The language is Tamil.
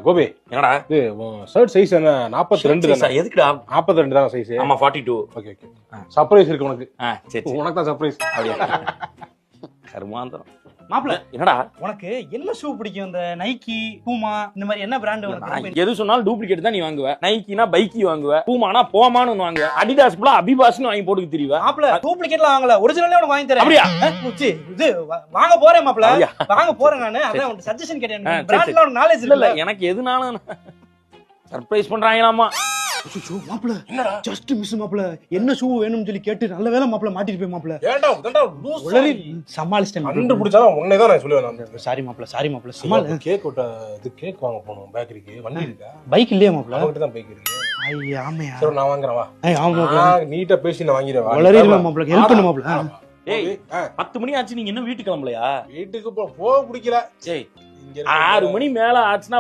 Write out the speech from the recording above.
கோபி என்னடா இது ஷர்ட் சைஸ் என்ன 42 தானே? எதுக்குடா 42 தான் சைஸ். ஆமா 42. Okay okay. சர்ப்ரைஸ் இருக்கு உனக்கு. சரி உனக்கு தான் சர்ப்ரைஸ். அப்படியே கருமாந்திரம். மாப்பிள என்னடா உனக்கு என்ன ஷூ பிடிக்கும்? இந்த நைக்கி, பூமா இந்த மாதிரி என்ன பிராண்ட் உனக்கு? எது சொன்னாலும் டூப்ளிகேட் தான் நீ வாங்குவ. நைக்கினா பைக்கி வாங்குவ, பூமானா போமான்னு ஒன்னு வாங்குவ, அடிடாஸ் புலா அபிபாஸ்னு வாங்கி போட்டுக்கு தெரியவ. மாப்பிள டூப்ளிகேட்லாம் வாங்கல, ஒரிஜினலே உனக்கு வாங்கி தரேன். அப்படியா? இது வாங்க போறேன் மாப்பிள, வாங்க போறேன் நானு. அதான் உனக்கு சஜஷன் கேட்டேன். பிராண்ட்ல ஒரு நாலேஜ் இல்ல எனக்கு எதுனாலும் சர்ப்ரைஸ் பண்றாங்களாமா. மாப்பிள ஜஸ்ட் மிஸ் மாப்பிள, என்ன ஷூ வேணும்னு சொல்லி கேட்டு நல்ல வேளை மாப்பிள மாட்டிட்டு போய் மாப்பிள. ஏன்டா உடனே லூஸ் உளறி சமாளிச்சிட்டேன். கண்டுபிடிச்சாலும் உன்னை தான் நான் சொல்லுவேன். நான் சாரி மாப்பிள சமாளி. கேக் இது கேக் வாங்க போகணும் பேக்கரிக்கு. வண்டி இருக்கா? பைக் இல்லையா மாப்பிள? அவங்கிட்ட தான் பைக் இருக்கு. ஐயா ஆமையா. சரி நான் வாங்குறேன் வா. ஆமா மாப்பிள, நீட்டா பேசி நான் வாங்கிடுவேன். உளறி மாப்பிள, ஹெல்ப் பண்ணு மாப்பிள. ஏய் 10 மணி ஆச்சு, நீங்க இன்னும் வீட்டுக்கு கிளம்பலையா? வீட்டுக்கு போக பிடிக்கல. சரி 6 மணி மேல ஆச்சுன்னா